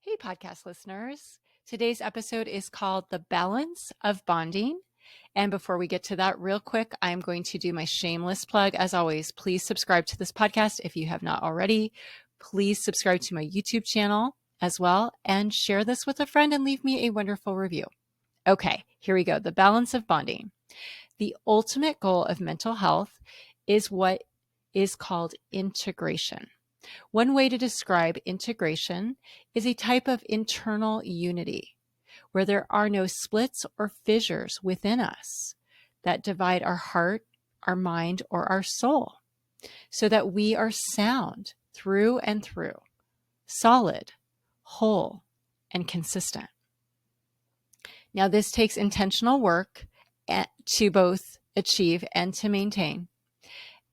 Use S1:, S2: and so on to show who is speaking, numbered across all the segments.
S1: Hey, podcast listeners. Today's episode is called The Balance of Bonding. And before we get to that, real quick, I'm going to do my shameless plug. As always, please subscribe to this podcast if you have not already. Please subscribe to my YouTube channel as well and share this with a friend and leave me a wonderful review. Okay, here we go. The balance of bonding. The ultimate goal of mental health is what is called integration. One way to describe integration is a type of internal unity where there are no splits or fissures within us that divide our heart, our mind, or our soul, so that we are sound through and through, solid, whole, and consistent. Now, this takes intentional work to both achieve and to maintain.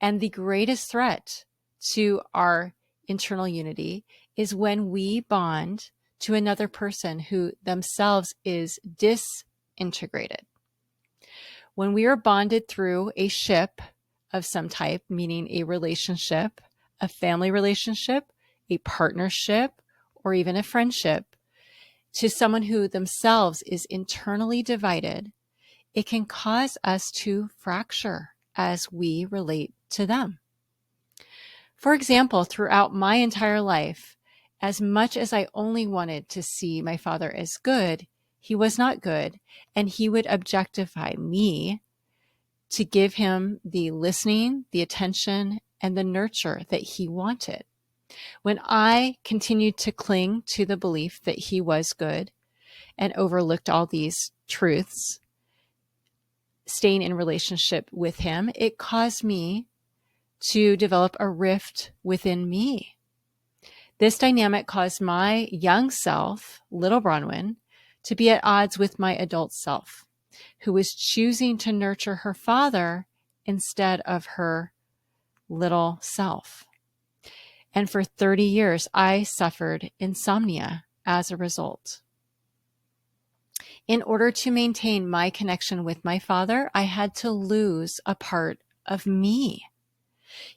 S1: And the greatest threat to our internal unity is when we bond to another person who themselves is disintegrated. When we are bonded through a ship of some type, meaning a relationship, a family relationship, a partnership, or even a friendship, to someone who themselves is internally divided, it can cause us to fracture as we relate to them. For example, throughout my entire life, as much as I only wanted to see my father as good, he was not good, and he would objectify me to give him the listening, the attention, and the nurture that he wanted. When I continued to cling to the belief that he was good and overlooked all these truths, staying in relationship with him, it caused me to develop a rift within me. This dynamic caused my young self, little Bronwyn, to be at odds with my adult self, who was choosing to nurture her father instead of her little self. And for 30 years, I suffered insomnia as a result. In order to maintain my connection with my father, I had to lose a part of me.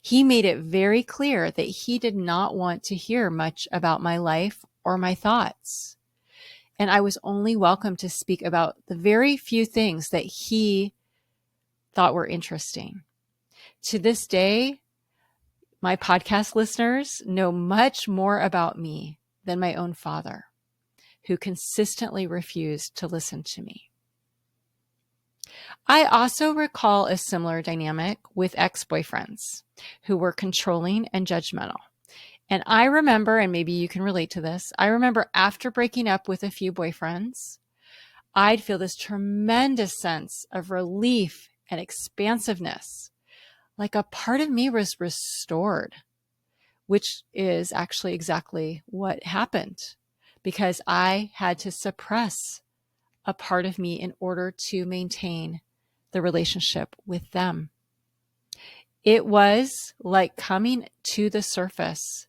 S1: He made it very clear that he did not want to hear much about my life or my thoughts. And I was only welcome to speak about the very few things that he thought were interesting. To this day, my podcast listeners know much more about me than my own father, who consistently refused to listen to me. I also recall a similar dynamic with ex-boyfriends who were controlling and judgmental. And I remember, and maybe you can relate to this, I remember after breaking up with a few boyfriends, I'd feel this tremendous sense of relief and expansiveness, like a part of me was restored, which is actually exactly what happened because I had to suppress a part of me in order to maintain the relationship with them. It was like coming to the surface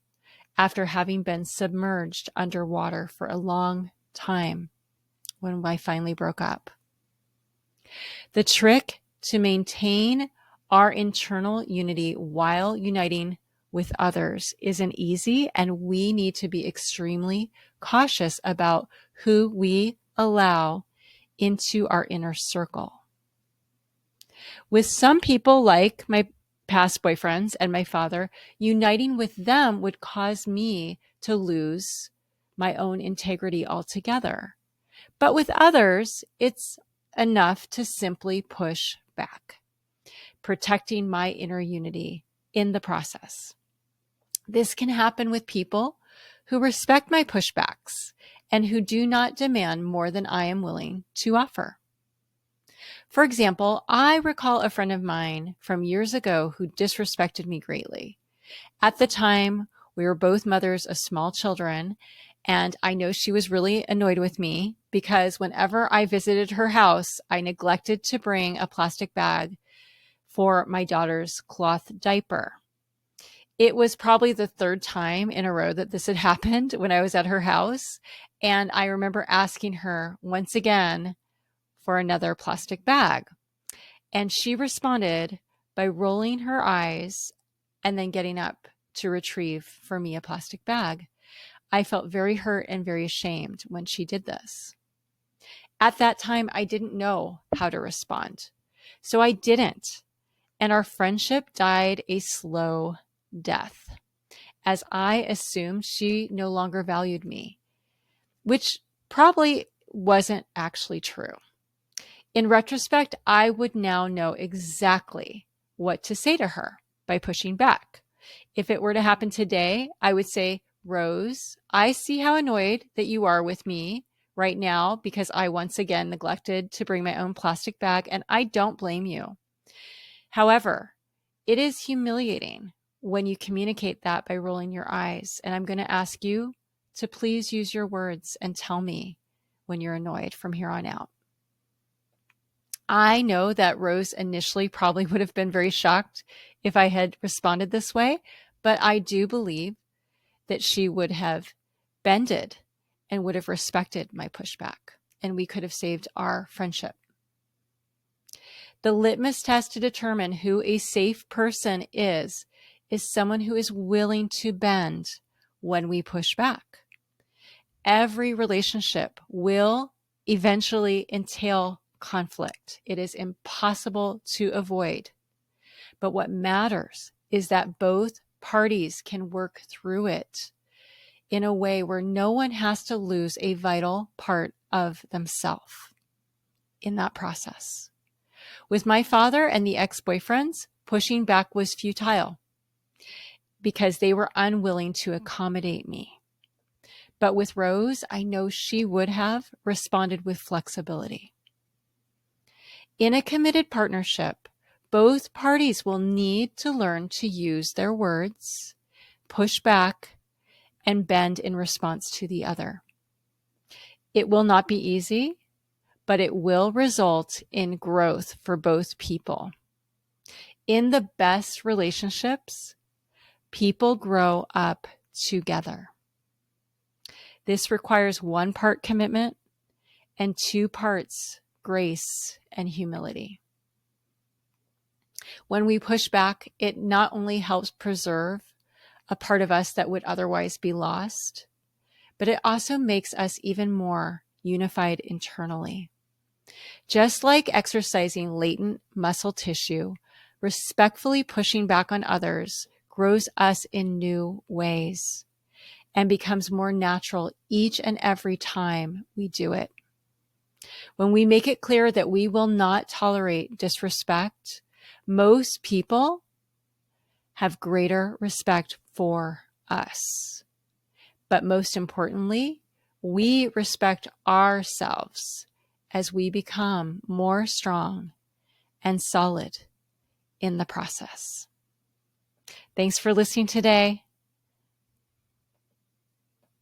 S1: after having been submerged underwater for a long time when I finally broke up. The trick to maintain our internal unity while uniting with others isn't easy, and we need to be extremely cautious about who we allow into our inner circle. With some people, like my past boyfriends and my father, uniting with them would cause me to lose my own integrity altogether. But with others, it's enough to simply push back, protecting my inner unity in the process. This can happen with people who respect my pushbacks and who do not demand more than I am willing to offer. For example, I recall a friend of mine from years ago who disrespected me greatly. At the time, we were both mothers of small children, and I know she was really annoyed with me because whenever I visited her house, I neglected to bring a plastic bag for my daughter's cloth diaper. It was probably the third time in a row that this had happened when I was at her house, and I remember asking her once again for another plastic bag. And she responded by rolling her eyes and then getting up to retrieve for me a plastic bag. I felt very hurt and very ashamed when she did this. At that time, I didn't know how to respond. So I didn't. And our friendship died a slow death as I assumed she no longer valued me, which probably wasn't actually true. In retrospect, I would now know exactly what to say to her by pushing back. If it were to happen today, I would say, Rose, I see how annoyed that you are with me right now because I once again neglected to bring my own plastic bag, and I don't blame you. However, it is humiliating when you communicate that by rolling your eyes, and I'm going to ask you to please use your words and tell me when you're annoyed from here on out. I know that Rose initially probably would have been very shocked if I had responded this way, but I do believe that she would have bended and would have respected my pushback, and we could have saved our friendship. The litmus test to determine who a safe person is someone who is willing to bend when we push back. Every relationship will eventually entail conflict. It is impossible to avoid. But what matters is that both parties can work through it in a way where no one has to lose a vital part of themselves in that process. With my father and the ex-boyfriends, pushing back was futile because they were unwilling to accommodate me. But with Rose, I know she would have responded with flexibility. In a committed partnership, both parties will need to learn to use their words, push back, and bend in response to the other. It will not be easy, but it will result in growth for both people. In the best relationships, people grow up together. This requires 1 part commitment and 2 parts grace and humility. When we push back, it not only helps preserve a part of us that would otherwise be lost, but it also makes us even more unified internally. Just like exercising latent muscle tissue, respectfully pushing back on others grows us in new ways and becomes more natural each and every time we do it. When we make it clear that we will not tolerate disrespect, most people have greater respect for us. But most importantly, we respect ourselves as we become more strong and solid in the process. Thanks for listening today.